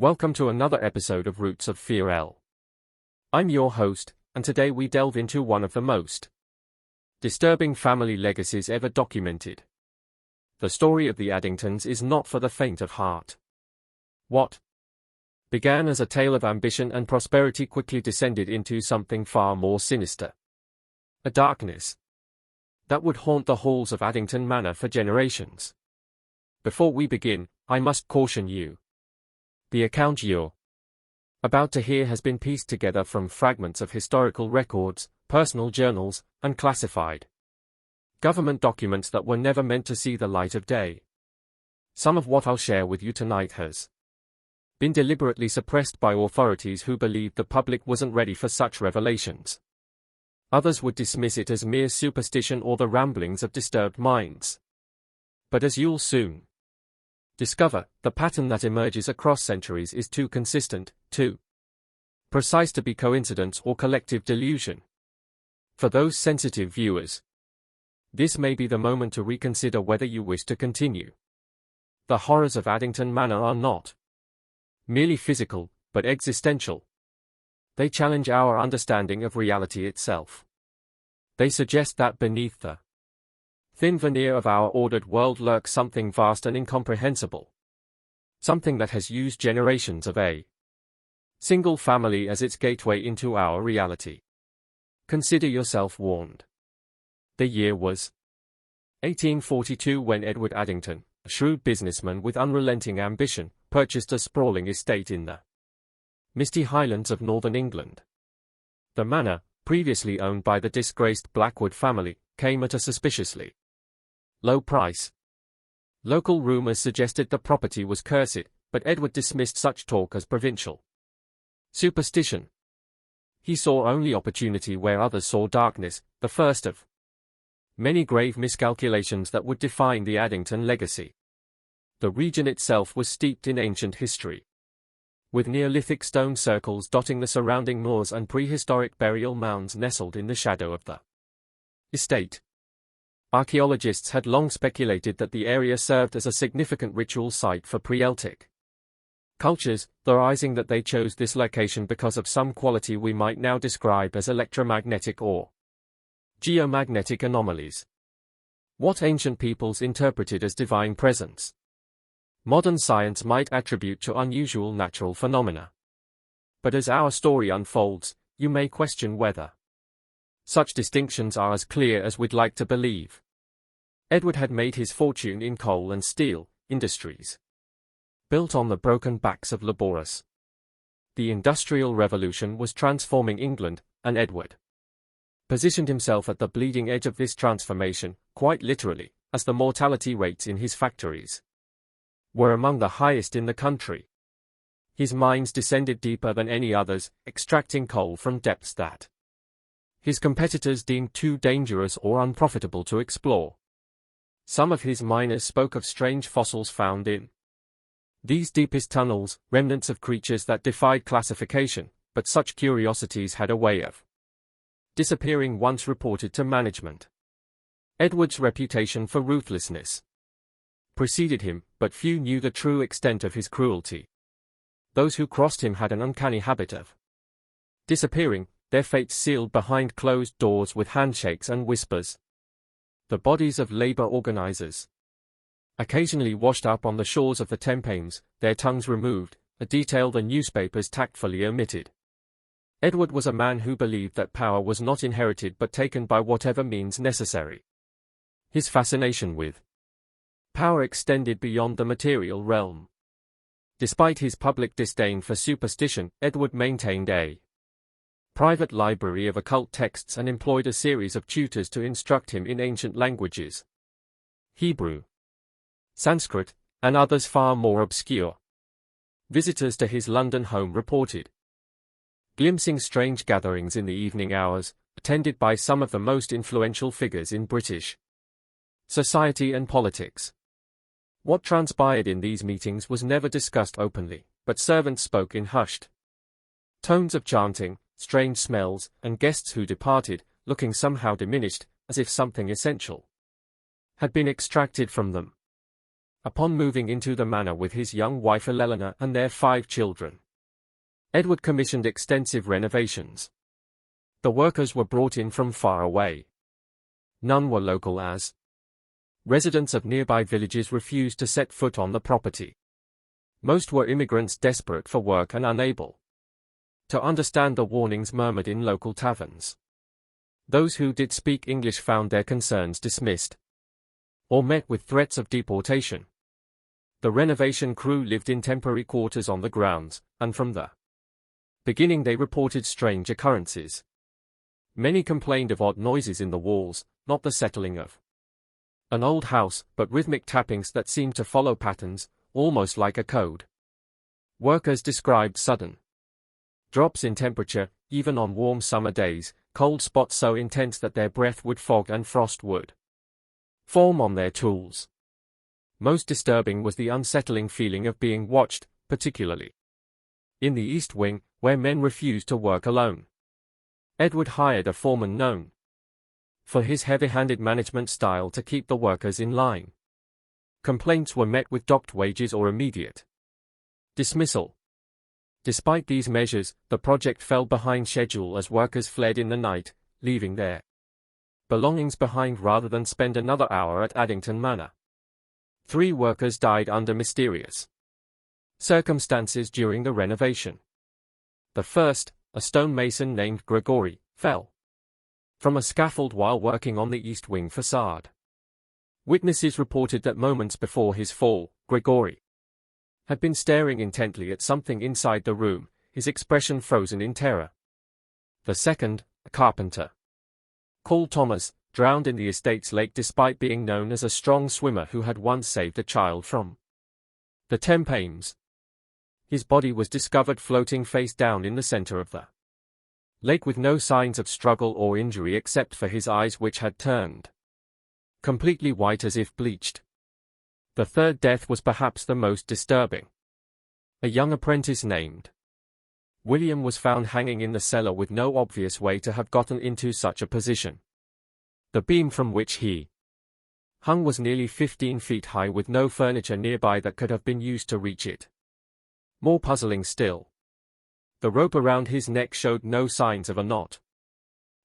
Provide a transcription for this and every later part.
Welcome to another episode of Roots of Fear L. I'm your host, and today we delve into one of the most disturbing family legacies ever documented. The story of the Addingtons is not for the faint of heart. What began as a tale of ambition and prosperity quickly descended into something far more sinister. A darkness that would haunt the halls of Addington Manor for generations. Before we begin, I must caution you. The account you're about to hear has been pieced together from fragments of historical records, personal journals, and classified government documents that were never meant to see the light of day. Some of what I'll share with you tonight has been deliberately suppressed by authorities who believed the public wasn't ready for such revelations. Others would dismiss it as mere superstition or the ramblings of disturbed minds. But as you'll soon discover, the pattern that emerges across centuries is too consistent, too precise to be coincidence or collective delusion. For those sensitive viewers, this may be the moment to reconsider whether you wish to continue. The horrors of Addington Manor are not merely physical, but existential. They challenge our understanding of reality itself. They suggest that beneath the thin veneer of our ordered world lurks something vast and incomprehensible. Something that has used generations of a single family as its gateway into our reality. Consider yourself warned. The year was 1842 when Edward Addington, a shrewd businessman with unrelenting ambition, purchased a sprawling estate in the misty highlands of northern England. The manor, previously owned by the disgraced Blackwood family, came at a suspiciously low price. Local rumors suggested the property was cursed, but Edward dismissed such talk as provincial superstition. He saw only opportunity where others saw darkness, the first of many grave miscalculations that would define the Addington legacy. The region itself was steeped in ancient history, with Neolithic stone circles dotting the surrounding moors and prehistoric burial mounds nestled in the shadow of the estate. Archaeologists had long speculated that the area served as a significant ritual site for pre-Celtic cultures, theorizing that they chose this location because of some quality we might now describe as electromagnetic or geomagnetic anomalies. What ancient peoples interpreted as divine presence, modern science might attribute to unusual natural phenomena. But as our story unfolds, you may question whether such distinctions are as clear as we'd like to believe. Edward had made his fortune in coal and steel industries, built on the broken backs of laborers. The Industrial Revolution was transforming England, and Edward positioned himself at the bleeding edge of this transformation, quite literally, as the mortality rates in his factories were among the highest in the country. His mines descended deeper than any others, extracting coal from depths that his competitors deemed too dangerous or unprofitable to explore. Some of his miners spoke of strange fossils found in these deepest tunnels, remnants of creatures that defied classification, but such curiosities had a way of disappearing once reported to management. Edward's reputation for ruthlessness preceded him, but few knew the true extent of his cruelty. Those who crossed him had an uncanny habit of disappearing, their fates sealed behind closed doors with handshakes and whispers. The bodies of labor organizers occasionally washed up on the shores of the Thames, their tongues removed, a detail the newspapers tactfully omitted. Edward was a man who believed that power was not inherited but taken by whatever means necessary. His fascination with power extended beyond the material realm. Despite his public disdain for superstition, Edward maintained a private library of occult texts and employed a series of tutors to instruct him in ancient languages, Hebrew, Sanskrit, and others far more obscure. Visitors to his London home reported glimpsing strange gatherings in the evening hours, attended by some of the most influential figures in British society and politics. What transpired in these meetings was never discussed openly, but servants spoke in hushed tones of chanting, strange smells, and guests who departed, looking somehow diminished, as if something essential had been extracted from them. upon moving into the manor with his young wife Eleanor and their 5 children. Edward commissioned extensive renovations. The workers were brought in from far away. None were local, as residents of nearby villages refused to set foot on the property. Most were immigrants desperate for work and unable to understand the warnings murmured in local taverns. Those who did speak English found their concerns dismissed or met with threats of deportation. The renovation crew lived in temporary quarters on the grounds, and from the beginning they reported strange occurrences. Many complained of odd noises in the walls, not the settling of an old house, but rhythmic tappings that seemed to follow patterns, almost like a code. Workers described sudden drops in temperature, even on warm summer days, cold spots so intense that their breath would fog and frost would form on their tools. Most disturbing was the unsettling feeling of being watched, particularly in the East Wing, where men refused to work alone. Edward hired a foreman known for his heavy-handed management style to keep the workers in line. Complaints were met with docked wages or immediate dismissal. Despite these measures, the project fell behind schedule as workers fled in the night, leaving their belongings behind rather than spend another hour at Addington Manor. 3 workers died under mysterious circumstances during the renovation. The first, a stonemason named Gregory, fell from a scaffold while working on the East Wing facade. Witnesses reported that moments before his fall, Gregory had been staring intently at something inside the room, his expression frozen in terror. The second, a carpenter called Thomas, drowned in the estate's lake despite being known as a strong swimmer who had once saved a child from the Thames. His body was discovered floating face down in the center of the lake with no signs of struggle or injury except for his eyes, which had turned completely white as if bleached. The third death was perhaps the most disturbing. A young apprentice named William was found hanging in the cellar with no obvious way to have gotten into such a position. The beam from which he hung was nearly 15 feet high with no furniture nearby that could have been used to reach it. More puzzling still, the rope around his neck showed no signs of a knot.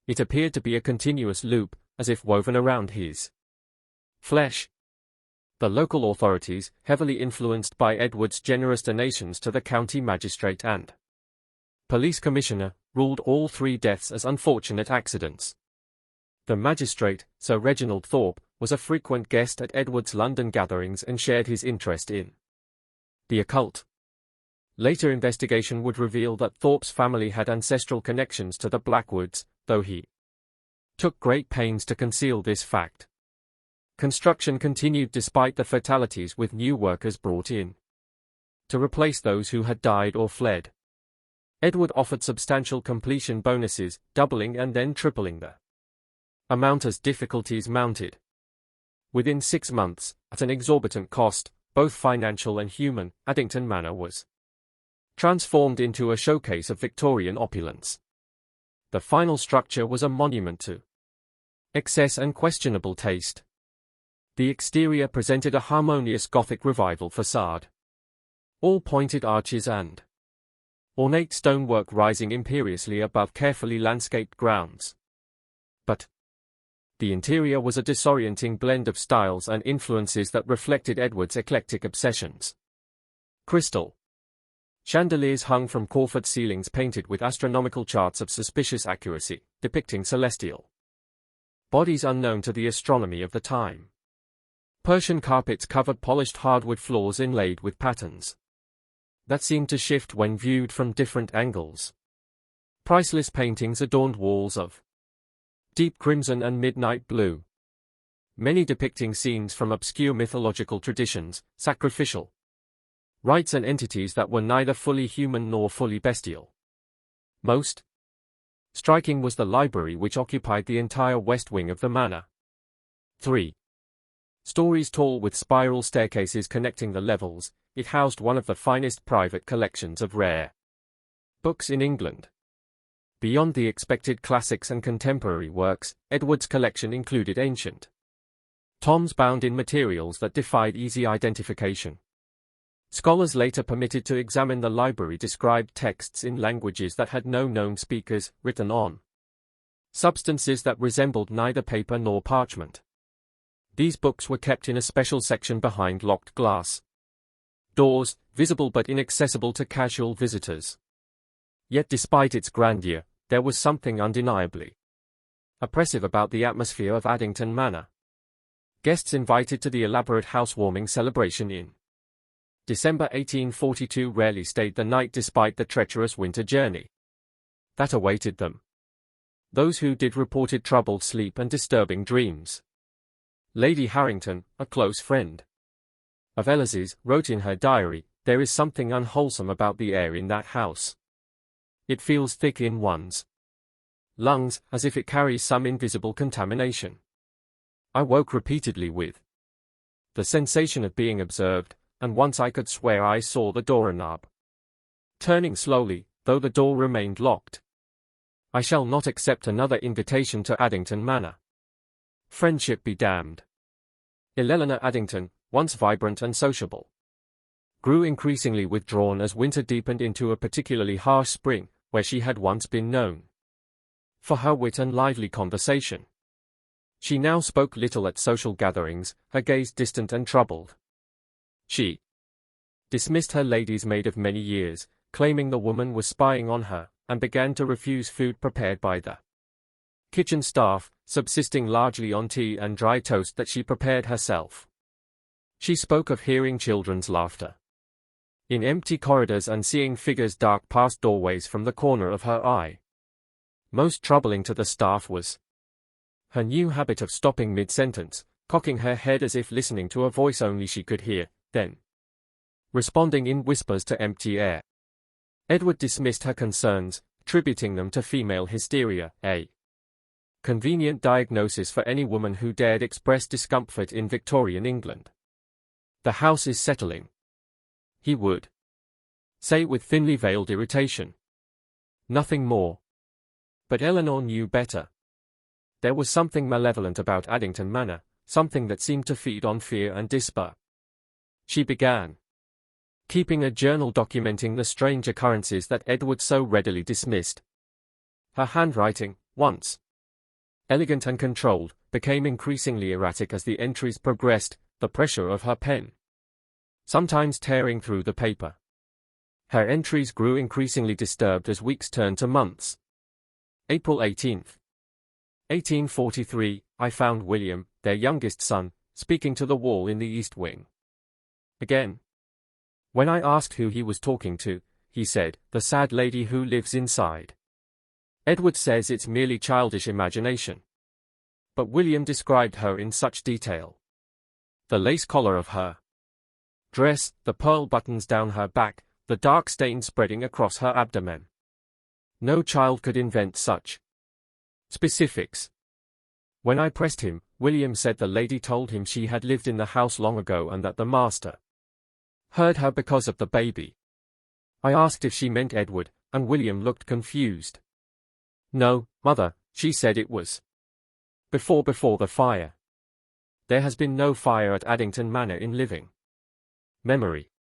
It appeared to be a continuous loop, as if woven around his flesh. The local authorities, heavily influenced by Edward's generous donations to the county magistrate and police commissioner, ruled all 3 deaths as unfortunate accidents. The magistrate, Sir Reginald Thorpe, was a frequent guest at Edward's London gatherings and shared his interest in the occult. Later investigation would reveal that Thorpe's family had ancestral connections to the Blackwoods, though he took great pains to conceal this fact. Construction continued despite the fatalities, with new workers brought in to replace those who had died or fled. Edward offered substantial completion bonuses, doubling and then tripling the amount as difficulties mounted. Within 6 months, at an exorbitant cost, both financial and human, Addington Manor was transformed into a showcase of Victorian opulence. The final structure was a monument to excess and questionable taste. The exterior presented a harmonious Gothic Revival facade. All pointed arches and ornate stonework rising imperiously above carefully landscaped grounds. But the interior was a disorienting blend of styles and influences that reflected Edward's eclectic obsessions. Crystal chandeliers hung from Corford ceilings painted with astronomical charts of suspicious accuracy, depicting celestial bodies unknown to the astronomy of the time. Persian carpets covered polished hardwood floors inlaid with patterns that seemed to shift when viewed from different angles. Priceless paintings adorned walls of deep crimson and midnight blue, many depicting scenes from obscure mythological traditions, sacrificial rites and entities that were neither fully human nor fully bestial. Most striking was the library, which occupied the entire west wing of the manor. 3 stories tall with spiral staircases connecting the levels, it housed one of the finest private collections of rare books in England. Beyond the expected classics and contemporary works, Edward's collection included ancient tomes bound in materials that defied easy identification. Scholars later permitted to examine the library described texts in languages that had no known speakers, written on substances that resembled neither paper nor parchment. These books were kept in a special section behind locked glass doors, visible but inaccessible to casual visitors. Yet despite its grandeur, there was something undeniably oppressive about the atmosphere of Addington Manor. Guests invited to the elaborate housewarming celebration in December 1842 rarely stayed the night despite the treacherous winter journey that awaited them. Those who did reported troubled sleep and disturbing dreams. Lady Harrington, a close friend of Eliza's, wrote in her diary, "There is something unwholesome about the air in that house. It feels thick in one's lungs, as if it carries some invisible contamination." I woke repeatedly with the sensation of being observed, and once I could swear I saw the doorknob turning slowly, though the door remained locked. I shall not accept another invitation to Addington Manor. Friendship be damned. Eleanor Addington, once vibrant and sociable, grew increasingly withdrawn as winter deepened into a particularly harsh spring, where she had once been known for her wit and lively conversation. She now spoke little at social gatherings, her gaze distant and troubled. She dismissed her lady's maid of many years, claiming the woman was spying on her, and began to refuse food prepared by the kitchen staff, subsisting largely on tea and dry toast that she prepared herself. She spoke of hearing children's laughter in empty corridors and seeing figures dart past doorways from the corner of her eye. Most troubling to the staff was her new habit of stopping mid-sentence, cocking her head as if listening to a voice only she could hear, then responding in whispers to empty air. Edward dismissed her concerns, attributing them to female hysteria, a convenient diagnosis for any woman who dared express discomfort in Victorian England. "The house is settling," he would say with thinly veiled irritation. Nothing more. But Eleanor knew better. There was something malevolent about Addington Manor, something that seemed to feed on fear and despair. She began keeping a journal documenting the strange occurrences that Edward so readily dismissed. Her handwriting, once elegant and controlled, became increasingly erratic as the entries progressed, the pressure of her pen sometimes tearing through the paper. Her entries grew increasingly disturbed as weeks turned to months. April 18, 1843, I found William, their youngest son, speaking to the wall in the east wing. Again. When I asked who he was talking to, he said, "The sad lady who lives inside." Edward says it's merely childish imagination. But William described her in such detail. The lace collar of her dress, the pearl buttons down her back, the dark stain spreading across her abdomen. No child could invent such specifics. When I pressed him, William said the lady told him she had lived in the house long ago and that the master heard her because of the baby. I asked if she meant Edward, and William looked confused. "No, mother," she said, "it was before the fire. There has been no fire at Addington Manor in living memory."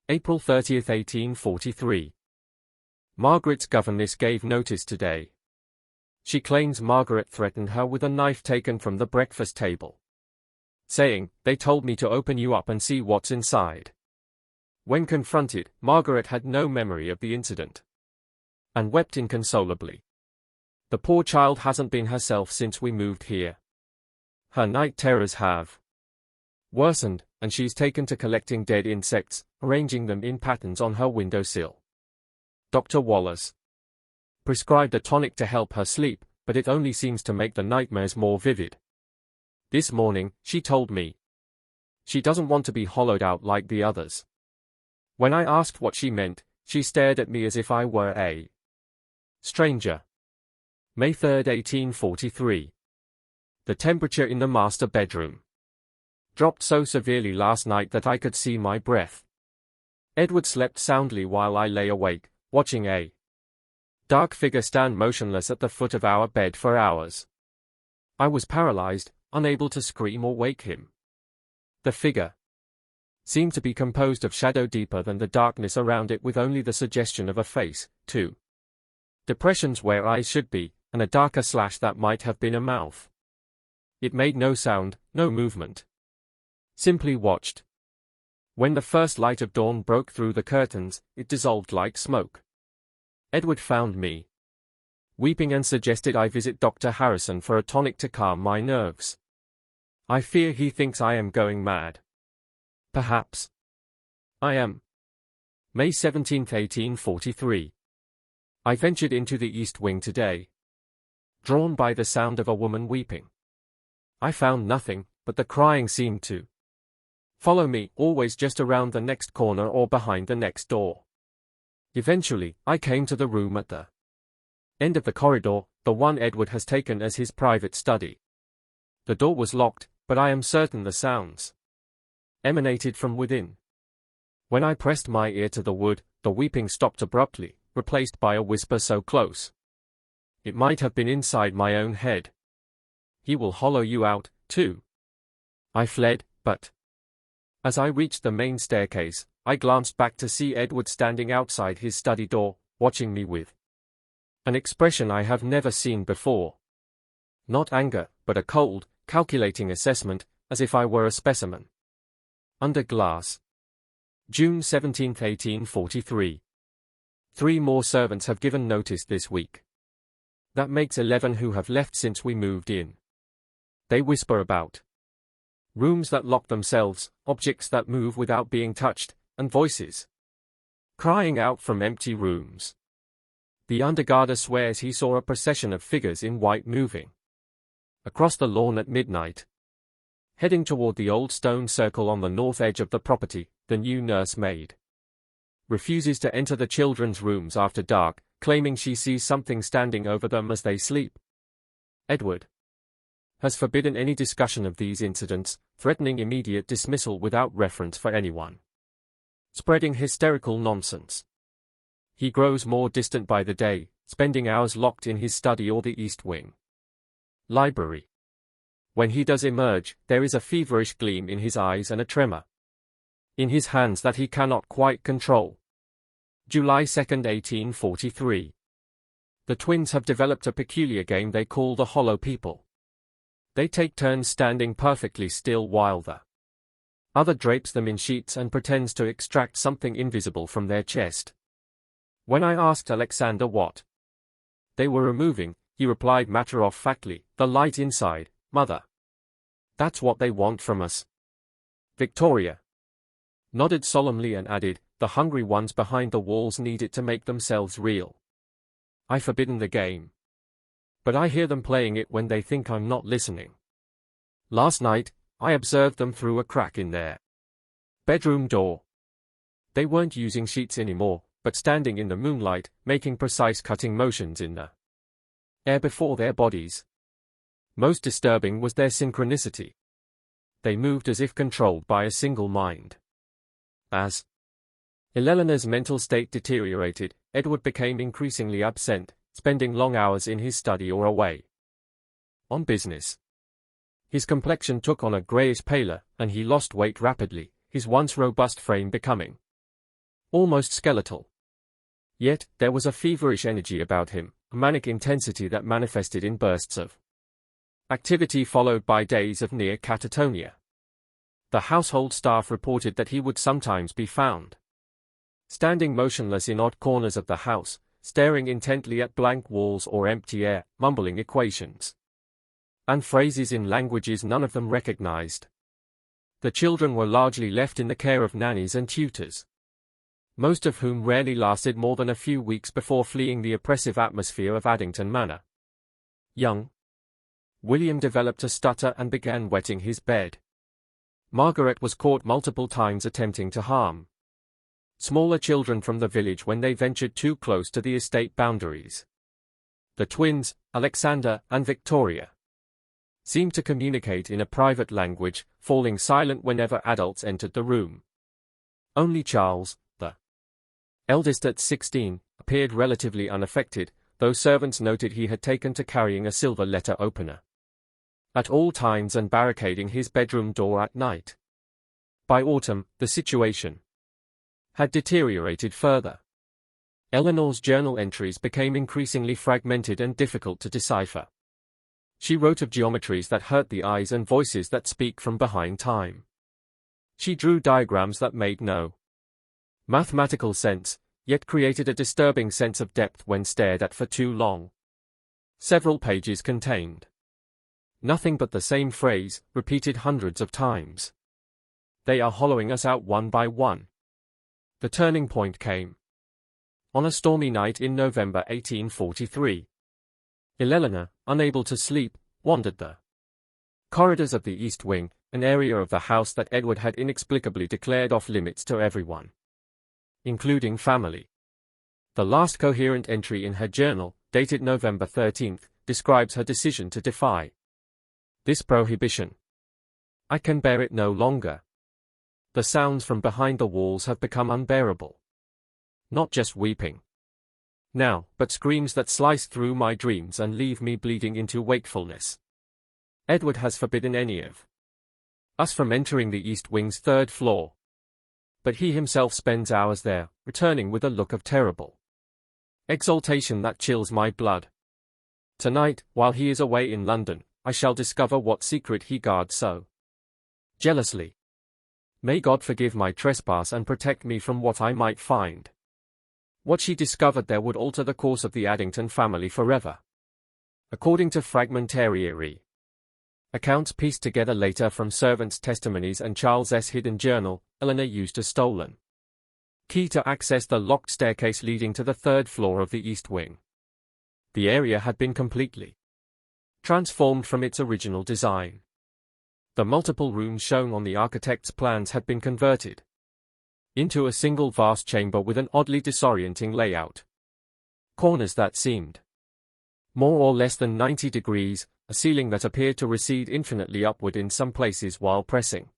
April 30, 1843. Margaret's governess gave notice today. She claims Margaret threatened her with a knife taken from the breakfast table, saying, "They told me to open you up and see what's inside." When confronted, Margaret had no memory of the incident and wept inconsolably. "The poor child hasn't been herself since we moved here. Her night terrors have worsened, and she's taken to collecting dead insects, arranging them in patterns on her windowsill." Dr. Wallace prescribed a tonic to help her sleep, but it only seems to make the nightmares more vivid. "This morning, she told me she doesn't want to be hollowed out like the others. When I asked what she meant, she stared at me as if I were a stranger." May 3, 1843. The temperature in the master bedroom dropped so severely last night that I could see my breath. Edward slept soundly while I lay awake, watching a dark figure stand motionless at the foot of our bed for hours. I was paralyzed, unable to scream or wake him. The figure seemed to be composed of shadow deeper than the darkness around it, with only the suggestion of a face, two depressions where eyes should be, and a darker slash that might have been a mouth. It made no sound, no movement. Simply watched. When the first light of dawn broke through the curtains, it dissolved like smoke. Edward found me weeping and suggested I visit Dr. Harrison for a tonic to calm my nerves. I fear he thinks I am going mad. Perhaps I am. May 17, 1843. I ventured into the East Wing today, drawn by the sound of a woman weeping. I found nothing, but the crying seemed to follow me, always just around the next corner or behind the next door. Eventually, I came to the room at the end of the corridor, the one Edward has taken as his private study. The door was locked, but I am certain the sounds emanated from within. When I pressed my ear to the wood, the weeping stopped abruptly, replaced by a whisper so close it might have been inside my own head. He will hollow you out, too. I fled, but as I reached the main staircase, I glanced back to see Edward standing outside his study door, watching me with an expression I have never seen before. Not anger, but a cold, calculating assessment, as if I were a specimen. Under glass. June 17, 1843. 3 more servants have given notice this week. That makes 11 who have left since we moved in. They whisper about rooms that lock themselves, objects that move without being touched, and voices crying out from empty rooms. The undergardener swears he saw a procession of figures in white moving across the lawn at midnight. Heading toward the old stone circle on the north edge of the property, the new nursemaid refuses to enter the children's rooms after dark, claiming she sees something standing over them as they sleep. Edward has forbidden any discussion of these incidents, threatening immediate dismissal without reference for anyone spreading hysterical nonsense. He grows more distant by the day, spending hours locked in his study or the East Wing library. When he does emerge, there is a feverish gleam in his eyes and a tremor in his hands that he cannot quite control. July 2, 1843. The twins have developed a peculiar game they call the Hollow People. They take turns standing perfectly still while the other drapes them in sheets and pretends to extract something invisible from their chest. When I asked Alexander what they were removing, he replied matter-of-factly, "The light inside, Mother. That's what they want from us." Victoria nodded solemnly and added, "The hungry ones behind the walls need it to make themselves real. I've forbidden the game, but I hear them playing it when they think I'm not listening. Last night, I observed them through a crack in their bedroom door. They weren't using sheets anymore, but standing in the moonlight, making precise cutting motions in the air before their bodies. Most disturbing was their synchronicity. They moved as if controlled by a single mind. As Eleanor's mental state deteriorated, Edward became increasingly absent, spending long hours in his study or away on business. His complexion took on a grayish pallor, and he lost weight rapidly, his once robust frame becoming almost skeletal. Yet, there was a feverish energy about him, a manic intensity that manifested in bursts of activity followed by days of near catatonia. The household staff reported that he would sometimes be found standing motionless in odd corners of the house, staring intently at blank walls or empty air, mumbling equations and phrases in languages none of them recognized. The children were largely left in the care of nannies and tutors, most of whom rarely lasted more than a few weeks before fleeing the oppressive atmosphere of Addington Manor. Young William developed a stutter and began wetting his bed. Margaret was caught multiple times attempting to harm smaller children from the village when they ventured too close to the estate boundaries. The twins, Alexander and Victoria, seemed to communicate in a private language, falling silent whenever adults entered the room. Only Charles, the eldest at 16, appeared relatively unaffected, though servants noted he had taken to carrying a silver letter opener at all times and barricading his bedroom door at night. By autumn, the situation had deteriorated further. Eleanor's journal entries became increasingly fragmented and difficult to decipher. She wrote of geometries that hurt the eyes and voices that speak from behind time. She drew diagrams that made no mathematical sense, yet created a disturbing sense of depth when stared at for too long. Several pages contained nothing but the same phrase, repeated hundreds of times. They are hollowing us out one by one. The turning point came on a stormy night in November 1843. Eleanor, unable to sleep, wandered the corridors of the East Wing, an area of the house that Edward had inexplicably declared off limits to everyone, including family. The last coherent entry in her journal, dated November 13, describes her decision to defy this prohibition. I can bear it no longer. The sounds from behind the walls have become unbearable. Not just weeping now, but screams that slice through my dreams and leave me bleeding into wakefulness. Edward has forbidden any of us from entering the East Wing's third floor. But he himself spends hours there, returning with a look of terrible exultation that chills my blood. Tonight, while he is away in London, I shall discover what secret he guards so jealously. May God forgive my trespass and protect me from what I might find. What she discovered there would alter the course of the Addington family forever. According to fragmentary accounts pieced together later from servants' testimonies and Charles S. hidden journal, Eleanor used a stolen key to access the locked staircase leading to the third floor of the East Wing. The area had been completely transformed from its original design. The multiple rooms shown on the architect's plans had been converted into a single vast chamber with an oddly disorienting layout. Corners that seemed more or less than 90 degrees, a ceiling that appeared to recede infinitely upward in some places while pressing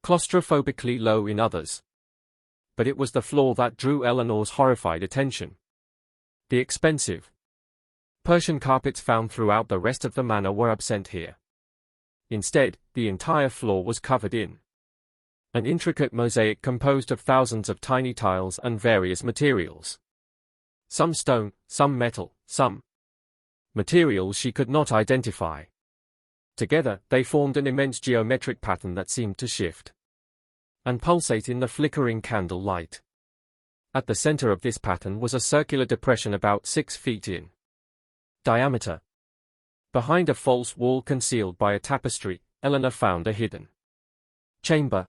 claustrophobically low in others. But it was the floor that drew Eleanor's horrified attention. The expensive Persian carpets found throughout the rest of the manor were absent here. Instead, the entire floor was covered in an intricate mosaic composed of thousands of tiny tiles and various materials. Some stone, some metal, some materials she could not identify. Together, they formed an immense geometric pattern that seemed to shift and pulsate in the flickering candle light. At the center of this pattern was a circular depression about 6 feet in diameter. Behind a false wall concealed by a tapestry, Eleanor found a hidden chamber.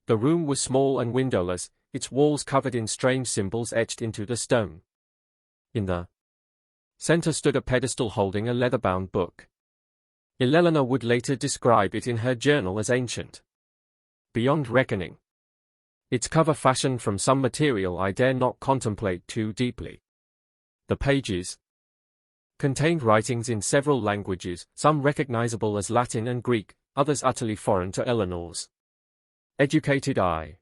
The room was small and windowless, its walls covered in strange symbols etched into the stone. In the center stood a pedestal holding a leather-bound book. Eleanor would later describe it in her journal as ancient beyond reckoning. Its cover fashioned from some material I dare not contemplate too deeply. The pages contained writings in several languages, some recognizable as Latin and Greek, others utterly foreign to Eleanor's educated eye.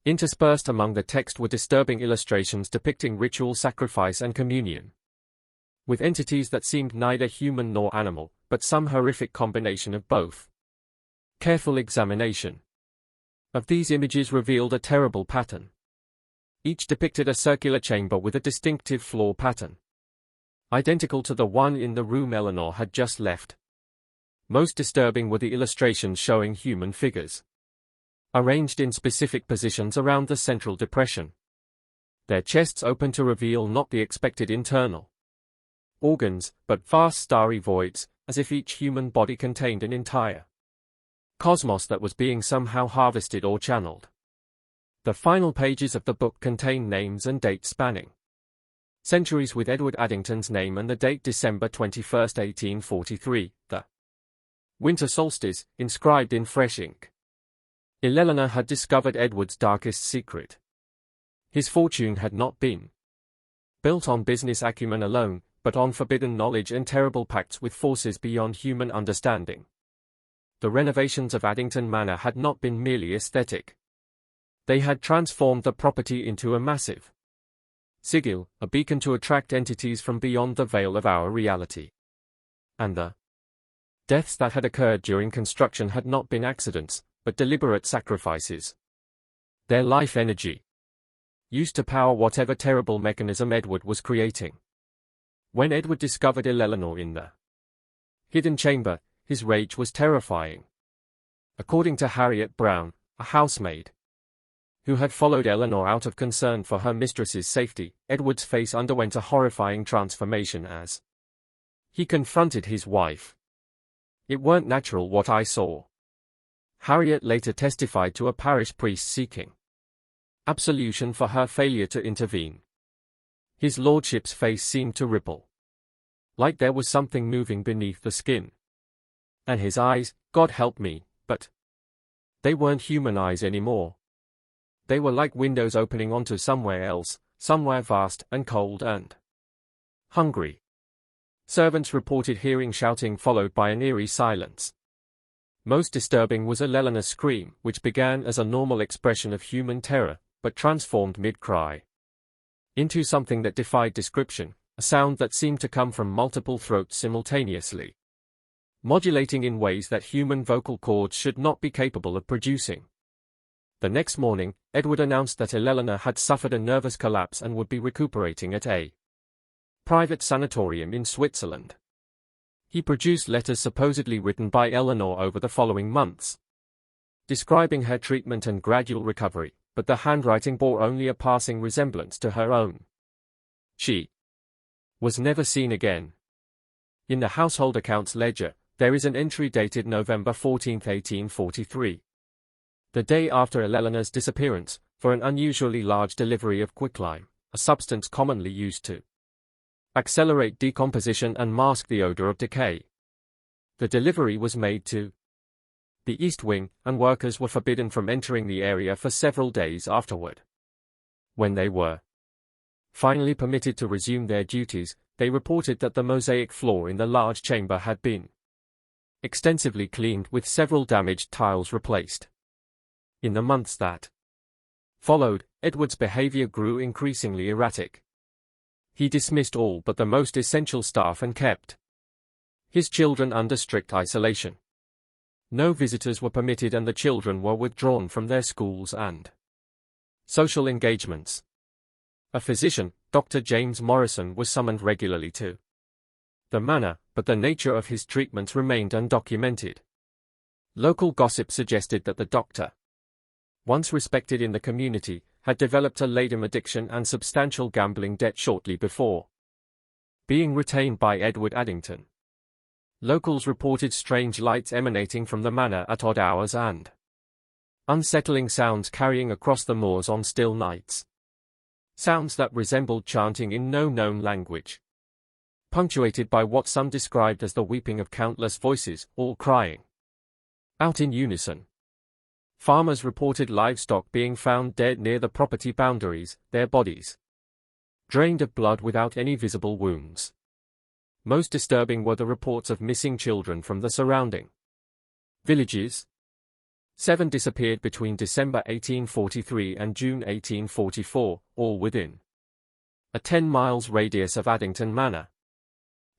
Interspersed among the text were disturbing illustrations depicting ritual sacrifice and communion with entities that seemed neither human nor animal, but some horrific combination of both. Careful examination of these images revealed a terrible pattern. Each depicted a circular chamber with a distinctive floor pattern, identical to the one in the room Eleanor had just left. Most disturbing were the illustrations showing human figures arranged in specific positions around the central depression, their chests open to reveal not the expected internal organs, but vast starry voids, as if each human body contained an entire cosmos that was being somehow harvested or channeled. The final pages of the book contain names and dates spanning centuries, with Edward Addington's name and the date December 21, 1843, the winter solstice, inscribed in fresh ink. Eleanor had discovered Edward's darkest secret. His fortune had not been built on business acumen alone, but on forbidden knowledge and terrible pacts with forces beyond human understanding. The renovations of Addington Manor had not been merely aesthetic. They had transformed the property into a massive sigil, a beacon to attract entities from beyond the veil of our reality. And the Deaths that had occurred during construction had not been accidents, but deliberate sacrifices. Their life energy used to power whatever terrible mechanism Edward was creating. When Edward discovered Eleanor in the hidden chamber, his rage was terrifying. According to Harriet Brown, a housemaid who had followed Eleanor out of concern for her mistress's safety, Edward's face underwent a horrifying transformation as he confronted his wife. "It weren't natural what I saw." Harriet later testified to a parish priest seeking absolution for her failure to intervene. His lordship's face seemed to ripple, like there was something moving beneath the skin. And his eyes, God help me, but they weren't human eyes anymore. They were like windows opening onto somewhere else, somewhere vast and cold and hungry. Servants reported hearing shouting followed by an eerie silence. Most disturbing was Eleanor's scream, which began as a normal expression of human terror, but transformed mid-cry into something that defied description, a sound that seemed to come from multiple throats simultaneously, modulating in ways that human vocal cords should not be capable of producing. The next morning, Edward announced that Eleanor had suffered a nervous collapse and would be recuperating at a private sanatorium in Switzerland. He produced letters supposedly written by Eleanor over the following months, describing her treatment and gradual recovery, but the handwriting bore only a passing resemblance to her own. She was never seen again. In the household accounts ledger, there is an entry dated November 14, 1843. The day after Eleanor's disappearance, for an unusually large delivery of quicklime, a substance commonly used to accelerate decomposition and mask the odor of decay. The delivery was made to the East Wing, and workers were forbidden from entering the area for several days afterward. When they were finally permitted to resume their duties, they reported that the mosaic floor in the large chamber had been extensively cleaned with several damaged tiles replaced. In the months that followed, Edward's behavior grew increasingly erratic. He dismissed all but the most essential staff and kept his children under strict isolation. No visitors were permitted and the children were withdrawn from their schools and social engagements. A physician, Dr. James Morrison, was summoned regularly to the manor, but the nature of his treatments remained undocumented. Local gossip suggested that the doctor, once respected in the community, had developed a laden addiction and substantial gambling debt shortly before being retained by Edward Addington. Locals reported strange lights emanating from the manor at odd hours and unsettling sounds carrying across the moors on still nights. Sounds that resembled chanting in no known language, punctuated by what some described as the weeping of countless voices, all crying out in unison. Farmers reported livestock being found dead near the property boundaries, their bodies drained of blood without any visible wounds. Most disturbing were the reports of missing children from the surrounding villages. 7 disappeared between December 1843 and June 1844, all within a 10 miles radius of Addington Manor.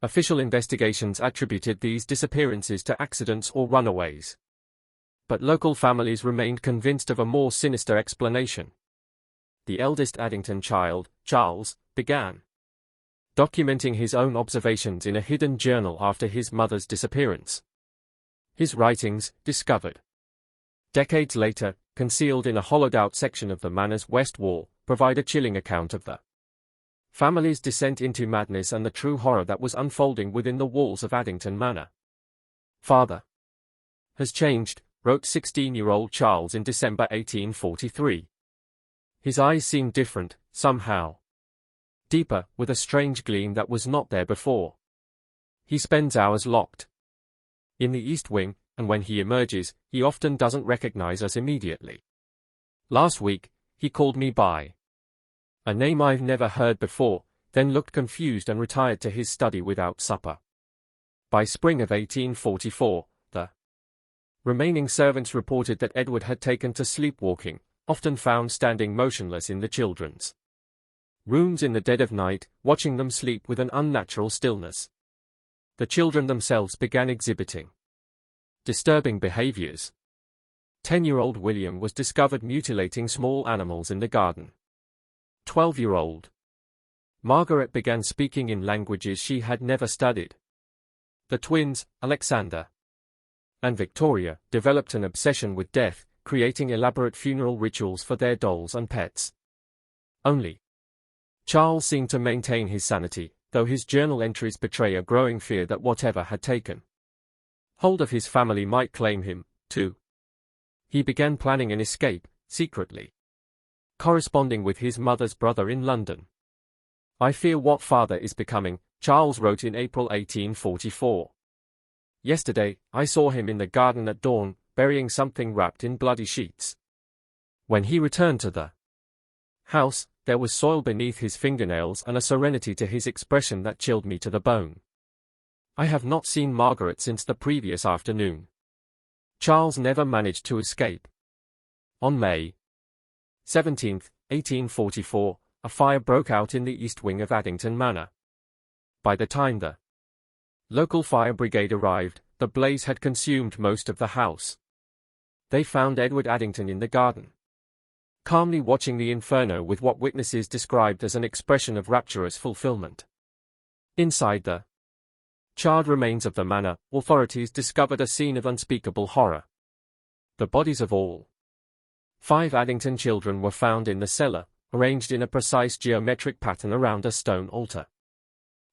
Official investigations attributed these disappearances to accidents or runaways, but local families remained convinced of a more sinister explanation. The eldest Addington child, Charles, began documenting his own observations in a hidden journal after his mother's disappearance. His writings, discovered decades later, concealed in a hollowed-out section of the manor's west wall, provide a chilling account of the family's descent into madness and the true horror that was unfolding within the walls of Addington Manor. "Father has changed," wrote 16-year-old Charles in December 1843. His eyes seemed different, somehow deeper, with a strange gleam that was not there before. He spends hours locked in the East Wing, and when he emerges, he often doesn't recognize us immediately. Last week, he called me by a name I've never heard before, then looked confused and retired to his study without supper. By spring of 1844, the remaining servants reported that Edward had taken to sleepwalking, often found standing motionless in the children's rooms in the dead of night, watching them sleep with an unnatural stillness. The children themselves began exhibiting Disturbing behaviors. 10-year-old William was discovered mutilating small animals in the garden. 12-year-old Margaret began speaking in languages she had never studied. The twins, Alexander and Victoria, developed an obsession with death, creating elaborate funeral rituals for their dolls and pets. Only Charles seemed to maintain his sanity, though his journal entries betray a growing fear that whatever had taken hold of his family might claim him, too. He began planning an escape, secretly corresponding with his mother's brother in London. "I fear what father is becoming," Charles wrote in April 1844. "Yesterday, I saw him in the garden at dawn, burying something wrapped in bloody sheets. When he returned to the house, there was soil beneath his fingernails and a serenity to his expression that chilled me to the bone. I have not seen Margaret since the previous afternoon." Charles never managed to escape. On May 17, 1844, a fire broke out in the east wing of Addington Manor. By the time the local fire brigade arrived, the blaze had consumed most of the house. They found Edward Addington in the garden, calmly watching the inferno with what witnesses described as an expression of rapturous fulfillment. Inside the charred remains of the manor, authorities discovered a scene of unspeakable horror. The bodies of all 5 Addington children were found in the cellar, arranged in a precise geometric pattern around a stone altar.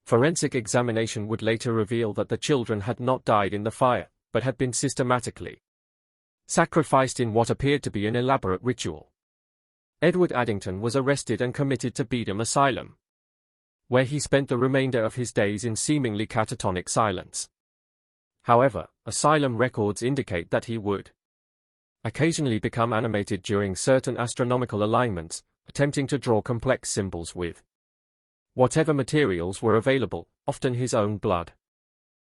Forensic examination would later reveal that the children had not died in the fire, but had been systematically sacrificed in what appeared to be an elaborate ritual. Edward Addington was arrested and committed to Beedham Asylum, where he spent the remainder of his days in seemingly catatonic silence. However, asylum records indicate that he would occasionally become animated during certain astronomical alignments, attempting to draw complex symbols with whatever materials were available, often his own blood.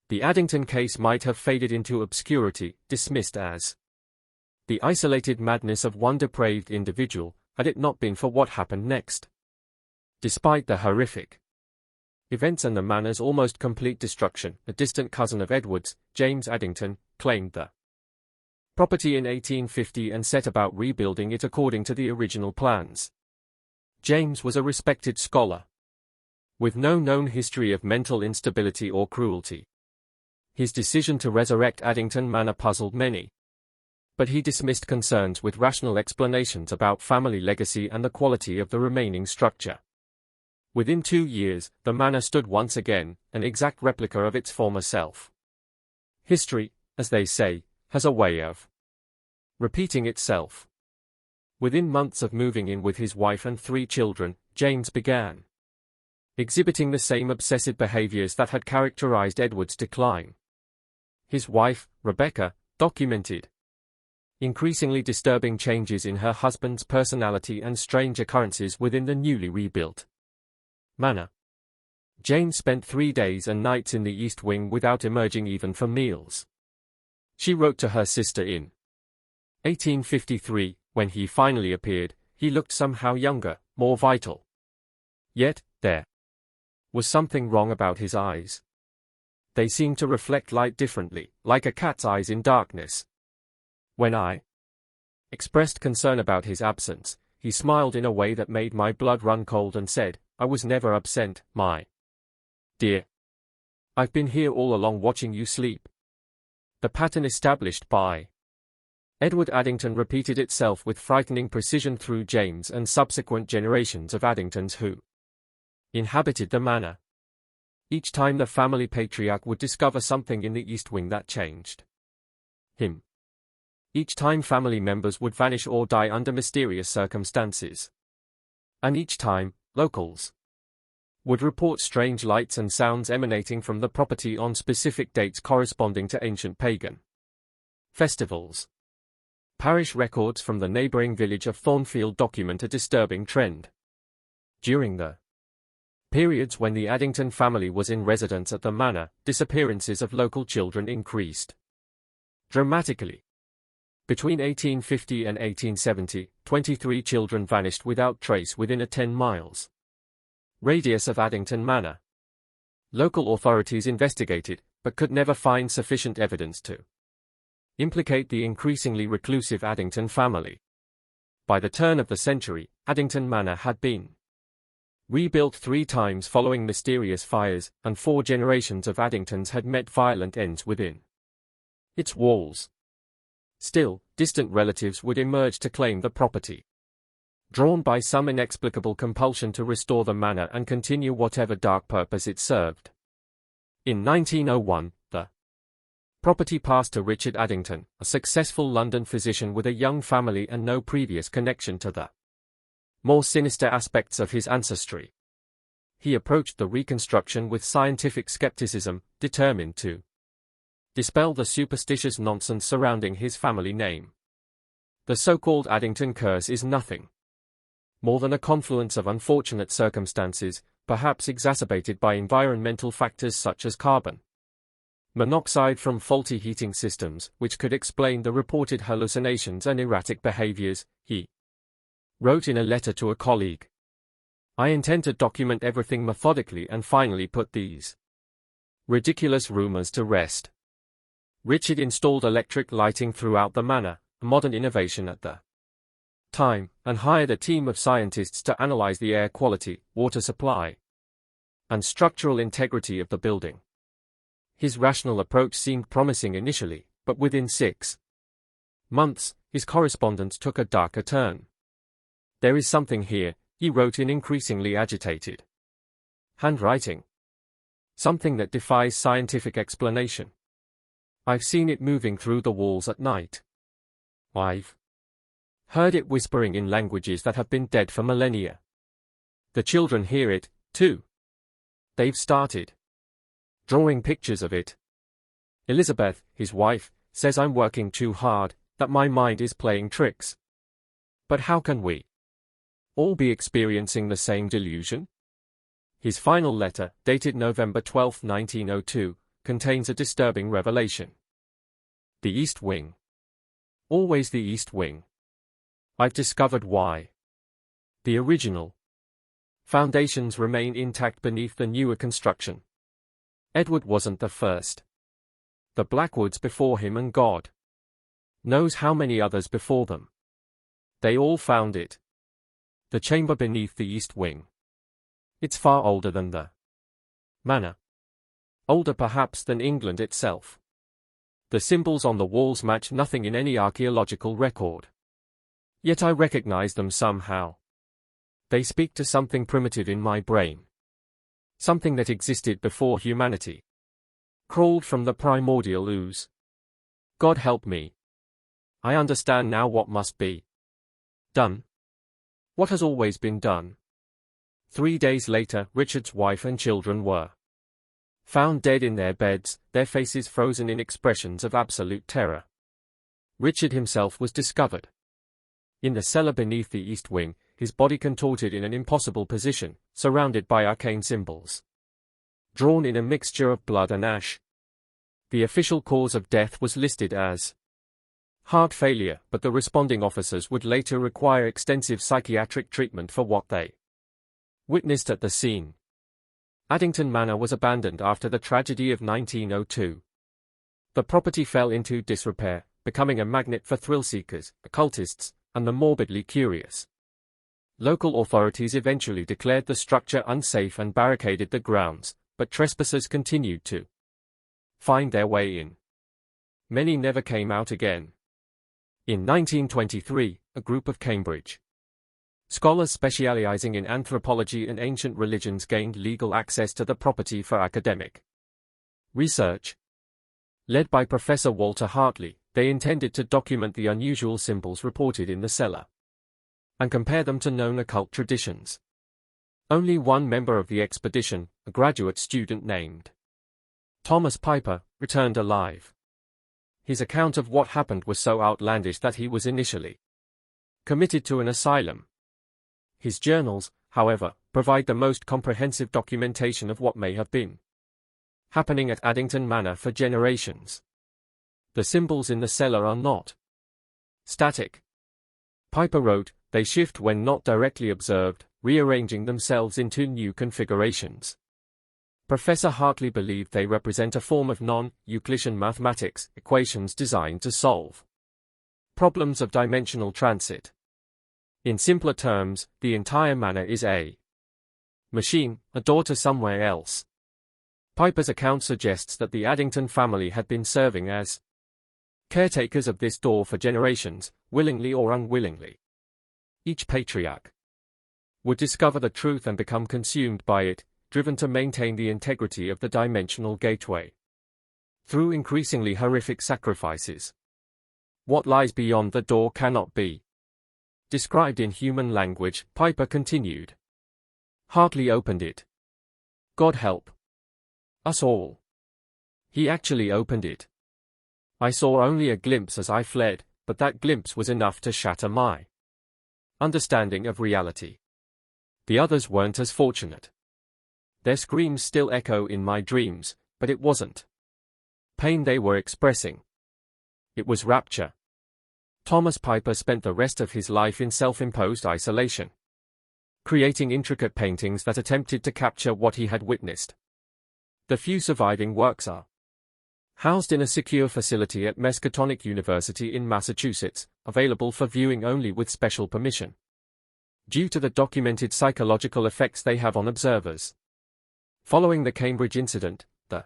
The Addington case might have faded into obscurity, dismissed as the isolated madness of one depraved individual, had it not been for what happened next. Despite the horrific events and the manor's almost complete destruction, a distant cousin of Edward's, James Addington, claimed the property in 1850 and set about rebuilding it according to the original plans. James was a respected scholar, with no known history of mental instability or cruelty. His decision to resurrect Addington Manor puzzled many, but he dismissed concerns with rational explanations about family legacy and the quality of the remaining structure. Within 2 years, the manor stood once again, an exact replica of its former self. History, as they say, has a way of repeating itself. Within months of moving in with his wife and 3 children, James began exhibiting the same obsessive behaviors that had characterized Edward's decline. His wife, Rebecca, documented increasingly disturbing changes in her husband's personality and strange occurrences within the newly rebuilt manor. James spent 3 days and nights in the East Wing without emerging even for meals. She wrote to her sister in 1853, when he finally appeared, he looked somehow younger, more vital. Yet, there was something wrong about his eyes. They seemed to reflect light differently, like a cat's eyes in darkness. When I expressed concern about his absence, he smiled in a way that made my blood run cold and said, "I was never absent, my dear. I've been here all along watching you sleep." The pattern established by Edward Addington repeated itself with frightening precision through James and subsequent generations of Addingtons who inhabited the manor. Each time the family patriarch would discover something in the East Wing that changed him. Each time family members would vanish or die under mysterious circumstances. And each time, locals would report strange lights and sounds emanating from the property on specific dates corresponding to ancient pagan festivals. Parish records from the neighboring village of Thornfield document a disturbing trend. During the periods when the Addington family was in residence at the manor, disappearances of local children increased dramatically. Between 1850 and 1870, 23 children vanished without trace within a 10 miles radius of Addington Manor. Local authorities investigated, but could never find sufficient evidence to implicate the increasingly reclusive Addington family. By the turn of the century, Addington Manor had been rebuilt 3 times following mysterious fires, and 4 generations of Addingtons had met violent ends within its walls. Still, distant relatives would emerge to claim the property, drawn by some inexplicable compulsion to restore the manor and continue whatever dark purpose it served. In 1901, the property passed to Richard Addington, a successful London physician with a young family and no previous connection to the more sinister aspects of his ancestry. He approached the reconstruction with scientific skepticism, determined to dispel the superstitious nonsense surrounding his family name. The so-called Addington curse is nothing more than a confluence of unfortunate circumstances, perhaps exacerbated by environmental factors such as carbon monoxide from faulty heating systems, which could explain the reported hallucinations and erratic behaviors, he wrote in a letter to a colleague. I intend to document everything methodically and finally put these ridiculous rumors to rest. Richard installed electric lighting throughout the manor, a modern innovation at the time, and hired a team of scientists to analyze the air quality, water supply, and structural integrity of the building. His rational approach seemed promising initially, but within 6 months, his correspondence took a darker turn. There is something here, he wrote in increasingly agitated handwriting. Something that defies scientific explanation. I've seen it moving through the walls at night. I've heard it whispering in languages that have been dead for millennia. The children hear it, too. They've started drawing pictures of it. Elizabeth, his wife, says I'm working too hard, that my mind is playing tricks. But how can we all be experiencing the same delusion? His final letter, dated November 12, 1902, contains a disturbing revelation. The East Wing. Always the East Wing. I've discovered why. The original foundations remain intact beneath the newer construction. Edward wasn't the first. The Blackwoods before him, and God knows how many others before them. They all found it. The chamber beneath the East Wing. It's far older than the manor. Older perhaps than England itself. The symbols on the walls match nothing in any archaeological record. Yet I recognize them somehow. They speak to something primitive in my brain. Something that existed before humanity crawled from the primordial ooze. God help me. I understand now what must be done. What has always been done. 3 days later, Richard's wife and children were found dead in their beds, their faces frozen in expressions of absolute terror. Richard himself was discovered in the cellar beneath the East Wing, his body contorted in an impossible position, surrounded by arcane symbols drawn in a mixture of blood and ash. The official cause of death was listed as heart failure, but the responding officers would later require extensive psychiatric treatment for what they witnessed at the scene. Addington Manor was abandoned after the tragedy of 1902. The property fell into disrepair, becoming a magnet for thrill-seekers, occultists, and the morbidly curious. Local authorities eventually declared the structure unsafe and barricaded the grounds, but trespassers continued to find their way in. Many never came out again. In 1923, a group of Cambridge scholars specializing in anthropology and ancient religions gained legal access to the property for academic research. Led by Professor Walter Hartley, they intended to document the unusual symbols reported in the cellar and compare them to known occult traditions. Only one member of the expedition, a graduate student named Thomas Piper, returned alive. His account of what happened was so outlandish that he was initially committed to an asylum. His journals, however, provide the most comprehensive documentation of what may have been happening at Addington Manor for generations. The symbols in the cellar are not static. Piper wrote, they shift when not directly observed, rearranging themselves into new configurations. Professor Hartley believed they represent a form of non-Euclidean mathematics, equations designed to solve problems of dimensional transit. In simpler terms, the entire manor is a machine, a door to somewhere else. Piper's account suggests that the Addington family had been serving as caretakers of this door for generations, willingly or unwillingly. Each patriarch would discover the truth and become consumed by it, driven to maintain the integrity of the dimensional gateway through increasingly horrific sacrifices. What lies beyond the door cannot be described in human language, Piper continued. Hartley opened it. God help us all. He actually opened it. I saw only a glimpse as I fled, but that glimpse was enough to shatter my understanding of reality. The others weren't as fortunate. Their screams still echo in my dreams, but it wasn't pain they were expressing. It was rapture. Thomas Piper spent the rest of his life in self-imposed isolation, creating intricate paintings that attempted to capture what he had witnessed. The few surviving works are housed in a secure facility at Miskatonic University in Massachusetts, available for viewing only with special permission, due to the documented psychological effects they have on observers. Following the Cambridge incident, the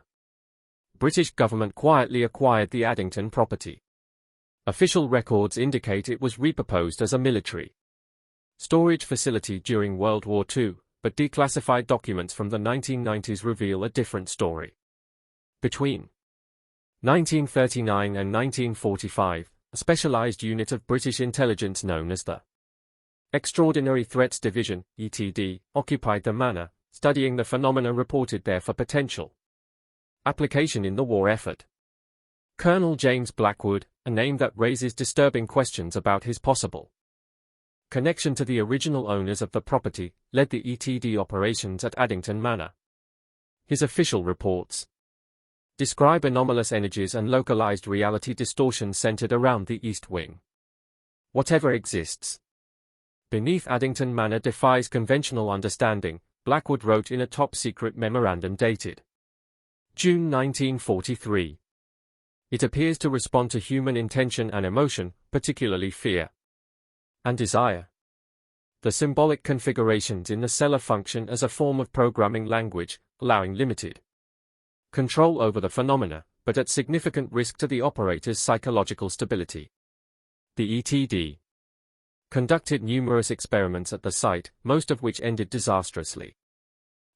British government quietly acquired the Addington property. Official records indicate it was repurposed as a military storage facility during World War II, but declassified documents from the 1990s reveal a different story. Between 1939 and 1945, a specialized unit of British intelligence known as the Extraordinary Threats Division, ETD, occupied the manor, studying the phenomena reported there for potential application in the war effort. Colonel James Blackwood, a name that raises disturbing questions about his possible connection to the original owners of the property, led the ETD operations at Addington Manor. His official reports describe anomalous energies and localized reality distortions centered around the East Wing. Whatever exists beneath Addington Manor defies conventional understanding, Blackwood wrote in a top-secret memorandum dated June 1943. It appears to respond to human intention and emotion, particularly fear and desire. The symbolic configurations in the cellar function as a form of programming language, allowing limited control over the phenomena, but at significant risk to the operator's psychological stability. The ETD conducted numerous experiments at the site, most of which ended disastrously.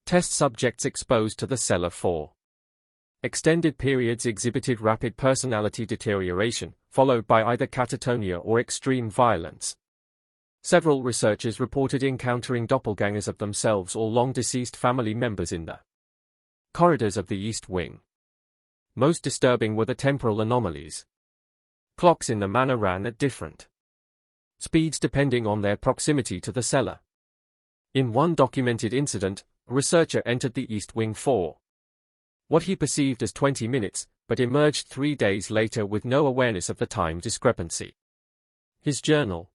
Test subjects exposed to the cellar for extended periods exhibited rapid personality deterioration, followed by either catatonia or extreme violence. Several researchers reported encountering doppelgangers of themselves or long-deceased family members in the corridors of the East Wing. Most disturbing were the temporal anomalies. Clocks in the manor ran at different speeds depending on their proximity to the cellar. In one documented incident, a researcher entered the East Wing for what he perceived as 20 minutes, but emerged 3 days later with no awareness of the time discrepancy. His journal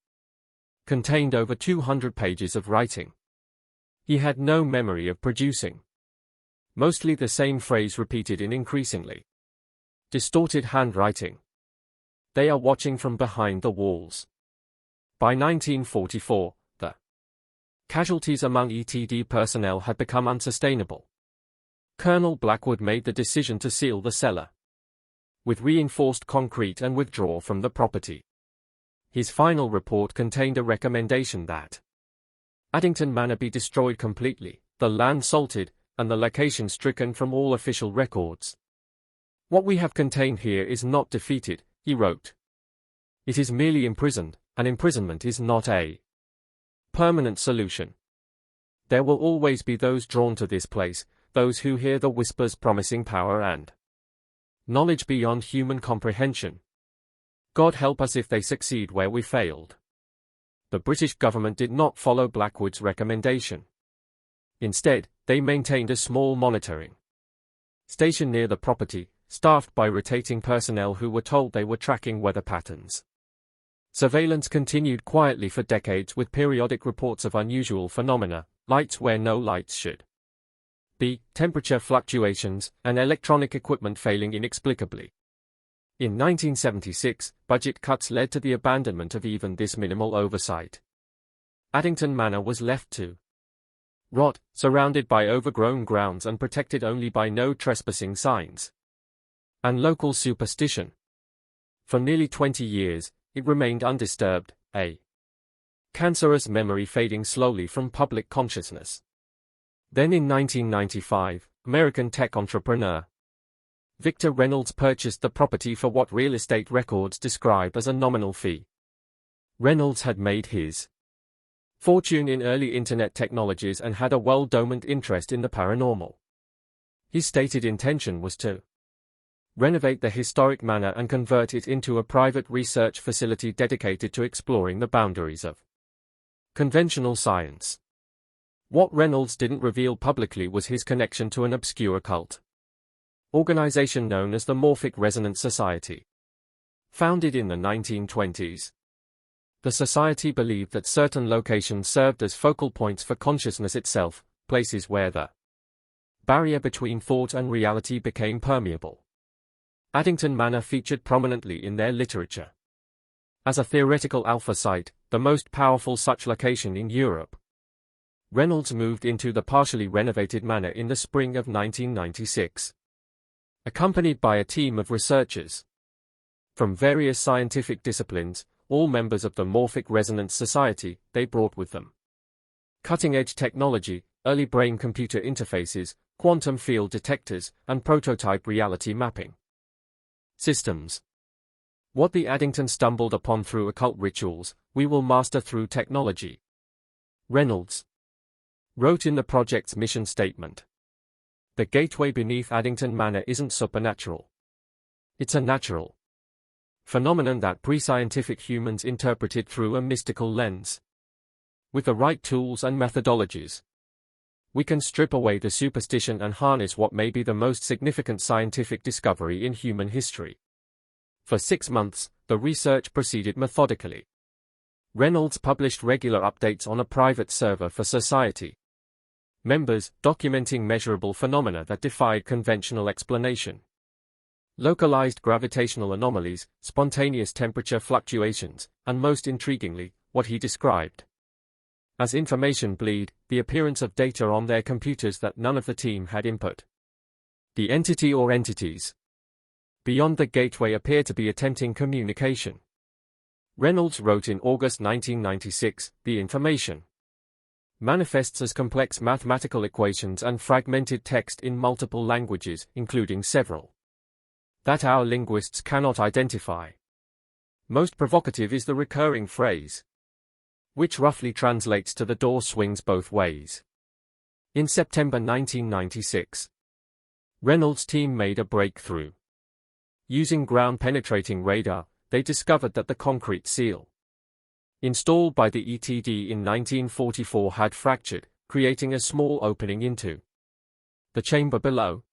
contained over 200 pages of writing. He had no memory of producing mostly the same phrase repeated in increasingly distorted handwriting. They are watching from behind the walls. By 1944, the casualties among ETD personnel had become unsustainable. Colonel Blackwood made the decision to seal the cellar with reinforced concrete and withdraw from the property. His final report contained a recommendation that Addington Manor be destroyed completely, the land salted, and the location stricken from all official records. What we have contained here is not defeated, he wrote. It is merely imprisoned, and imprisonment is not a permanent solution. There will always be those drawn to this place, those who hear the whispers promising power and knowledge beyond human comprehension. God help us if they succeed where we failed. The British government did not follow Blackwood's recommendation. Instead, they maintained a small monitoring station near the property, staffed by rotating personnel who were told they were tracking weather patterns. Surveillance continued quietly for decades with periodic reports of unusual phenomena, lights where no lights should b. Temperature fluctuations, and electronic equipment failing inexplicably. In 1976, budget cuts led to the abandonment of even this minimal oversight. Addington Manor was left to rot, surrounded by overgrown grounds and protected only by no trespassing signs and local superstition. For nearly 20 years, it remained undisturbed, a cancerous memory fading slowly from public consciousness. Then in 1995, American tech entrepreneur Victor Reynolds purchased the property for what real estate records describe as a nominal fee. Reynolds had made his fortune in early internet technologies and had a well-documented interest in the paranormal. His stated intention was to renovate the historic manor and convert it into a private research facility dedicated to exploring the boundaries of conventional science. What Reynolds didn't reveal publicly was his connection to an obscure cult organization known as the Morphic Resonance Society. Founded in the 1920s, the society believed that certain locations served as focal points for consciousness itself, places where the barrier between thought and reality became permeable. Addington Manor featured prominently in their literature as a theoretical alpha site, the most powerful such location in Europe. Reynolds moved into the partially renovated manor in the spring of 1996. Accompanied by a team of researchers from various scientific disciplines, all members of the Morphic Resonance Society, they brought with them cutting-edge technology, early brain-computer interfaces, quantum field detectors, and prototype reality mapping systems. What the Addingtons stumbled upon through occult rituals, we will master through technology, Reynolds wrote in the project's mission statement. The gateway beneath Addington Manor isn't supernatural. It's a natural phenomenon that pre-scientific humans interpreted through a mystical lens. With the right tools and methodologies, we can strip away the superstition and harness what may be the most significant scientific discovery in human history. For 6 months, the research proceeded methodically. Reynolds published regular updates on a private server for Society members, documenting measurable phenomena that defied conventional explanation. Localized gravitational anomalies, spontaneous temperature fluctuations, and most intriguingly, what he described as information bleed, the appearance of data on their computers that none of the team had input. The entity or entities beyond the gateway appear to be attempting communication. Reynolds wrote in August 1996, the information manifests as complex mathematical equations and fragmented text in multiple languages, including several that our linguists cannot identify. Most provocative is the recurring phrase, which roughly translates to "the door swings both ways." In September 1996, Reynolds' team made a breakthrough. Using ground-penetrating radar, they discovered that the concrete seal installed by the ETD in 1944 had fractured, creating a small opening into the chamber below.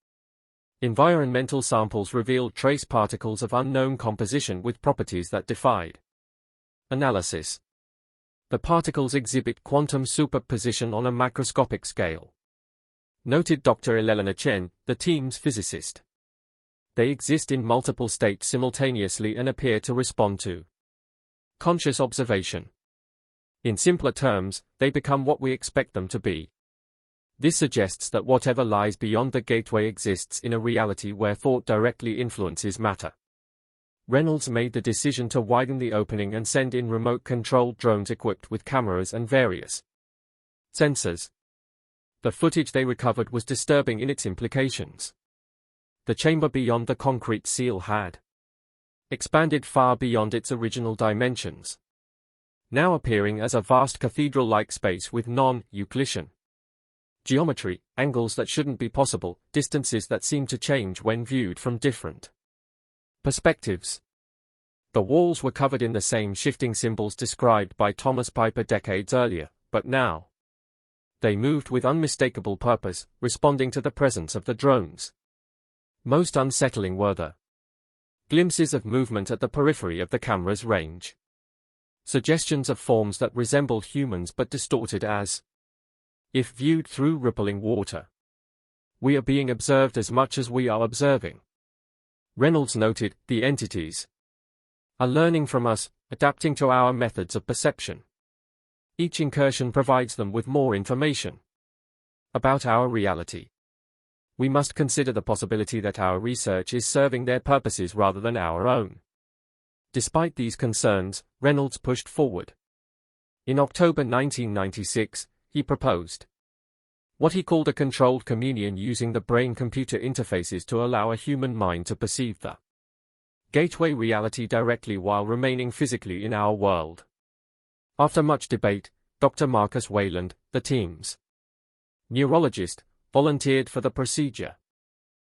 Environmental samples revealed trace particles of unknown composition with properties that defied analysis. The particles exhibit quantum superposition on a macroscopic scale, noted Dr. Eleanor Chen, the team's physicist. They exist in multiple states simultaneously and appear to respond to conscious observation. In simpler terms, they become what we expect them to be. This suggests that whatever lies beyond the gateway exists in a reality where thought directly influences matter. Reynolds made the decision to widen the opening and send in remote-controlled drones equipped with cameras and various sensors. The footage they recovered was disturbing in its implications. The chamber beyond the concrete seal had expanded far beyond its original dimensions, now appearing as a vast cathedral-like space with non-Euclidean geometry, angles that shouldn't be possible, distances that seem to change when viewed from different perspectives. The walls were covered in the same shifting symbols described by Thomas Piper decades earlier, but now they moved with unmistakable purpose, responding to the presence of the drones. Most unsettling were the glimpses of movement at the periphery of the camera's range. Suggestions of forms that resembled humans but distorted as if viewed through rippling water. We are being observed as much as we are observing. Reynolds noted, the entities are learning from us, adapting to our methods of perception. Each incursion provides them with more information about our reality. We must consider the possibility that our research is serving their purposes rather than our own. Despite these concerns, Reynolds pushed forward. In October 1996, he proposed what he called a controlled communion using the brain-computer interfaces to allow a human mind to perceive the gateway reality directly while remaining physically in our world. After much debate, Dr. Marcus Wayland, the team's neurologist, volunteered for the procedure.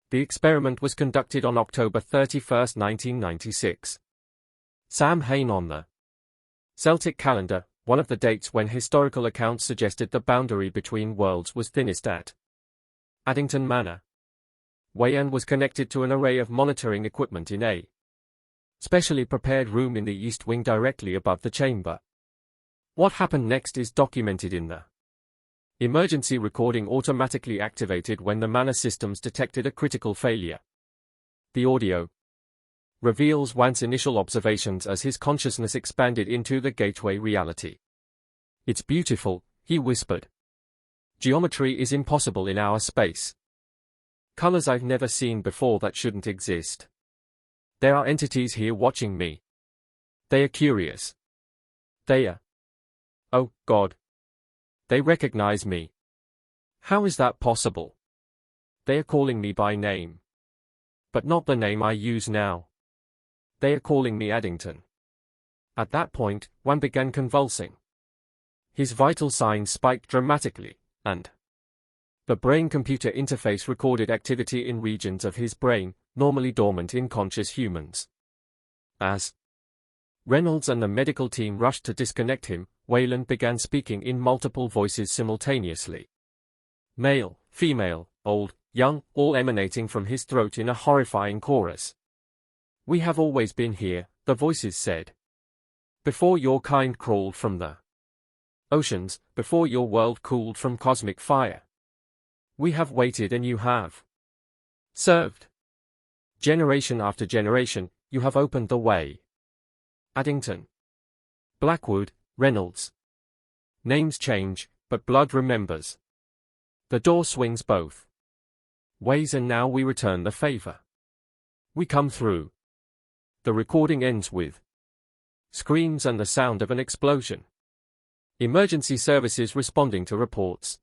The experiment was conducted on October 31, 1996. Sam Hain on the Celtic calendar, one of the dates when historical accounts suggested the boundary between worlds was thinnest at Addington Manor. Wayan was connected to an array of monitoring equipment in a specially prepared room in the east wing directly above the chamber. What happened next is documented in the emergency recording automatically activated when the manor systems detected a critical failure. The audio reveals Wan's initial observations as his consciousness expanded into the gateway reality. "It's beautiful," he whispered. "Geometry is impossible in our space. Colors I've never seen before that shouldn't exist. There are entities here watching me. They are curious. They are... Oh, God. They recognize me. How is that possible? They are calling me by name. But not the name I use now. They are calling me Addington." At that point, Wan began convulsing. His vital signs spiked dramatically, and the brain-computer interface recorded activity in regions of his brain, normally dormant in conscious humans. As Reynolds and the medical team rushed to disconnect him, Wayland began speaking in multiple voices simultaneously. Male, female, old, young, all emanating from his throat in a horrifying chorus. "We have always been here," the voices said. "Before your kind crawled from the oceans, before your world cooled from cosmic fire. We have waited and you have served. Generation after generation, you have opened the way." Addington, Blackwood, Reynolds. Names change, but blood remembers. The door swings both ways and now we return the favor. We come through. The recording ends with screams and the sound of an explosion. Emergency services responding to reports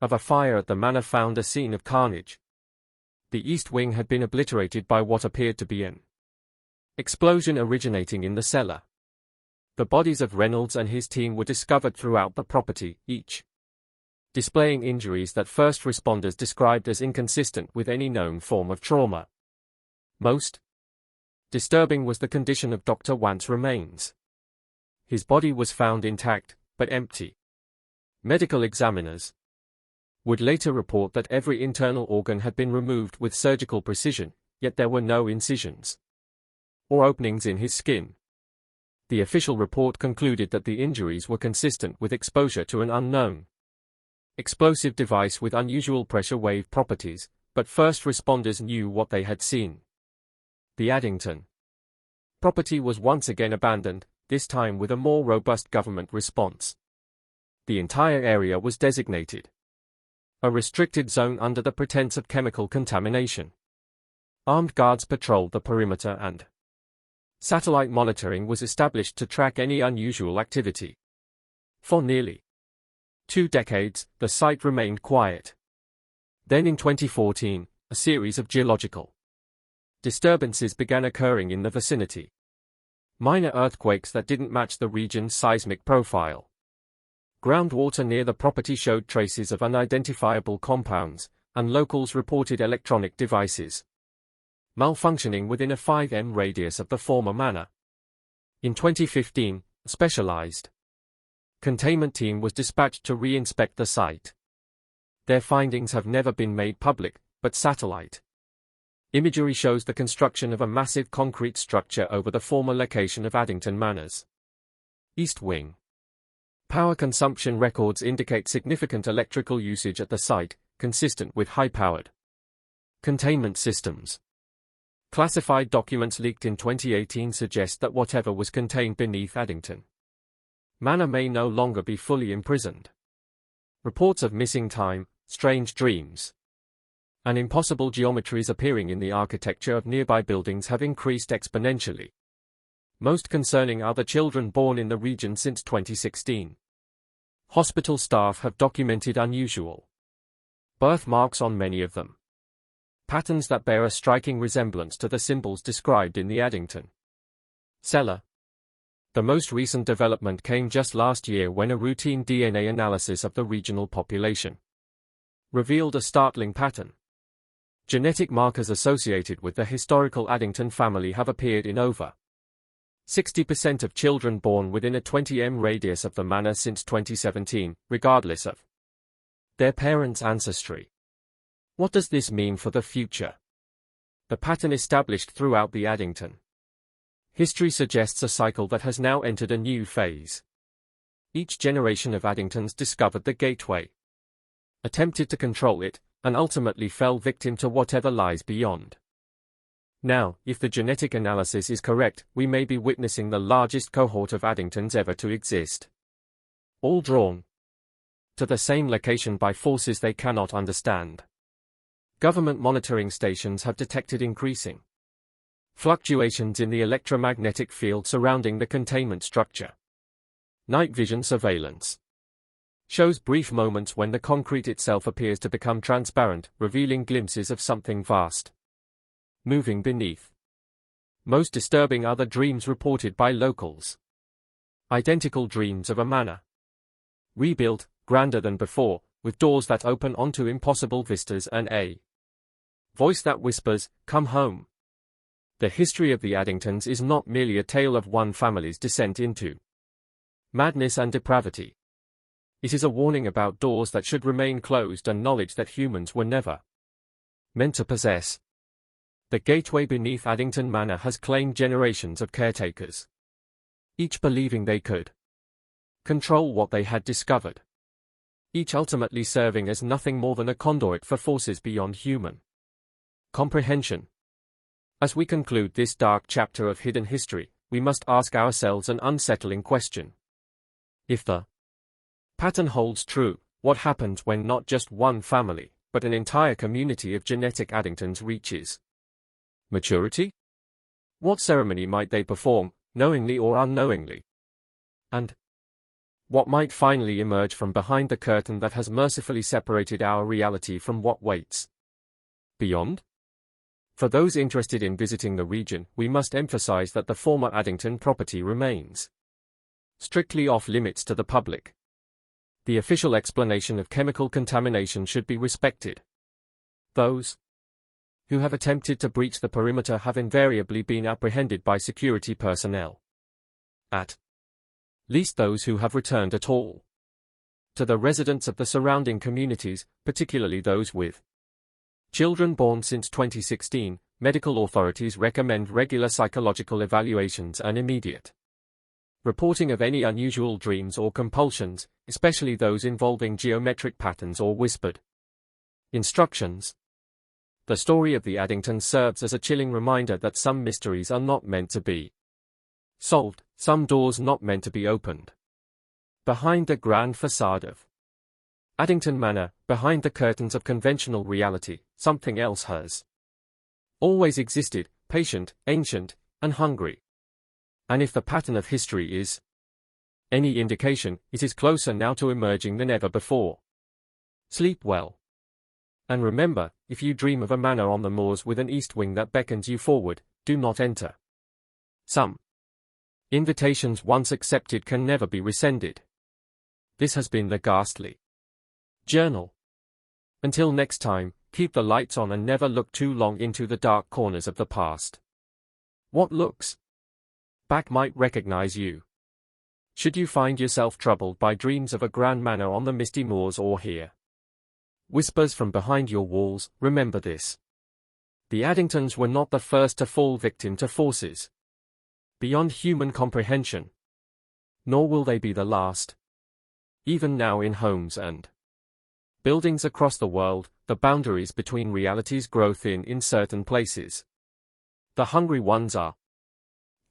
of a fire at the manor found a scene of carnage. The east wing had been obliterated by what appeared to be an explosion originating in the cellar. The bodies of Reynolds and his team were discovered throughout the property, each displaying injuries that first responders described as inconsistent with any known form of trauma. Most disturbing was the condition of Dr. Want's remains. His body was found intact, but empty. Medical examiners would later report that every internal organ had been removed with surgical precision, yet there were no incisions or openings in his skin. The official report concluded that the injuries were consistent with exposure to an unknown explosive device with unusual pressure wave properties, but first responders knew what they had seen. The Addington property was once again abandoned, this time with a more robust government response. The entire area was designated a restricted zone under the pretense of chemical contamination. Armed guards patrolled the perimeter and satellite monitoring was established to track any unusual activity. For nearly 2 decades, the site remained quiet. Then in 2014, a series of geological disturbances began occurring in the vicinity. Minor earthquakes that didn't match the region's seismic profile. Groundwater near the property showed traces of unidentifiable compounds, and locals reported electronic devices malfunctioning within a 5 m radius of the former manor. In 2015, a specialized containment team was dispatched to re-inspect the site. Their findings have never been made public, but satellite imagery shows the construction of a massive concrete structure over the former location of Addington Manor's East Wing. Power consumption records indicate significant electrical usage at the site, consistent with high-powered containment systems. Classified documents leaked in 2018 suggest that whatever was contained beneath Addington Manor may no longer be fully imprisoned. Reports of missing time, strange dreams, and impossible geometries appearing in the architecture of nearby buildings have increased exponentially. Most concerning are the children born in the region since 2016. Hospital staff have documented unusual birthmarks on many of them, patterns that bear a striking resemblance to the symbols described in the Addington cellar. The most recent development came just last year when a routine DNA analysis of the regional population revealed a startling pattern. Genetic markers associated with the historical Addington family have appeared in over 60% of children born within a 20 m radius of the manor since 2017, regardless of their parents' ancestry. What does this mean for the future? The pattern established throughout the Addington history suggests a cycle that has now entered a new phase. Each generation of Addingtons discovered the gateway, attempted to control it, and ultimately fell victim to whatever lies beyond. Now, if the genetic analysis is correct, we may be witnessing the largest cohort of Addingtons ever to exist, all drawn to the same location by forces they cannot understand. Government monitoring stations have detected increasing fluctuations in the electromagnetic field surrounding the containment structure. Night vision surveillance shows brief moments when the concrete itself appears to become transparent, revealing glimpses of something vast moving beneath. Most disturbing are the dreams reported by locals. Identical dreams of a manor rebuilt, grander than before, with doors that open onto impossible vistas and a voice that whispers, "Come home." The history of the Addingtons is not merely a tale of one family's descent into madness and depravity. It is a warning about doors that should remain closed and knowledge that humans were never meant to possess. The gateway beneath Addington Manor has claimed generations of caretakers, each believing they could control what they had discovered, each ultimately serving as nothing more than a conduit for forces beyond human comprehension. As we conclude this dark chapter of hidden history, we must ask ourselves an unsettling question. If the pattern holds true, what happens when not just one family, but an entire community of genetic Addingtons reaches maturity? What ceremony might they perform, knowingly or unknowingly? And what might finally emerge from behind the curtain that has mercifully separated our reality from what waits beyond? For those interested in visiting the region, we must emphasize that the former Addington property remains strictly off-limits to the public. The official explanation of chemical contamination should be respected. Those who have attempted to breach the perimeter have invariably been apprehended by security personnel. At least those who have returned at all. To the residents of the surrounding communities, particularly those with children born since 2016, medical authorities recommend regular psychological evaluations and immediate reporting of any unusual dreams or compulsions, especially those involving geometric patterns or whispered instructions. The story of the Addingtons serves as a chilling reminder that some mysteries are not meant to be solved, some doors not meant to be opened. Behind the grand facade of Addington Manor, behind the curtains of conventional reality, something else has always existed, patient, ancient, and hungry. And if the pattern of history is any indication, it is closer now to emerging than ever before. Sleep well. And remember, if you dream of a manor on the moors with an east wing that beckons you forward, do not enter. Some invitations once accepted can never be rescinded. This has been the Ghastly Journal. Until next time, keep the lights on and never look too long into the dark corners of the past. What looks back might recognize you. Should you find yourself troubled by dreams of a grand manor on the misty moors or hear whispers from behind your walls, remember this. The Addingtons were not the first to fall victim to forces beyond human comprehension. Nor will they be the last. Even now in homes and buildings across the world, the boundaries between realities grow thin in certain places. The hungry ones are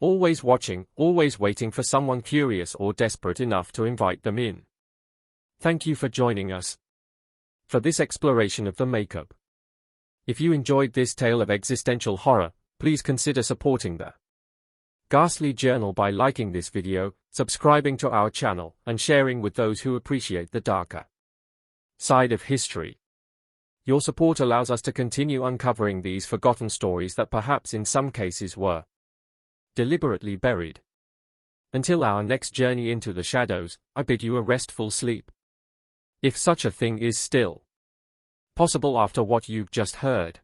always watching, always waiting for someone curious or desperate enough to invite them in. Thank you for joining us for this exploration of the makeup. If you enjoyed this tale of existential horror, please consider supporting the Ghastly Journal by liking this video, subscribing to our channel, and sharing with those who appreciate the darker side of history. Your support allows us to continue uncovering these forgotten stories that perhaps in some cases were deliberately buried. Until our next journey into the shadows, I bid you a restful sleep, if such a thing is still possible after what you've just heard.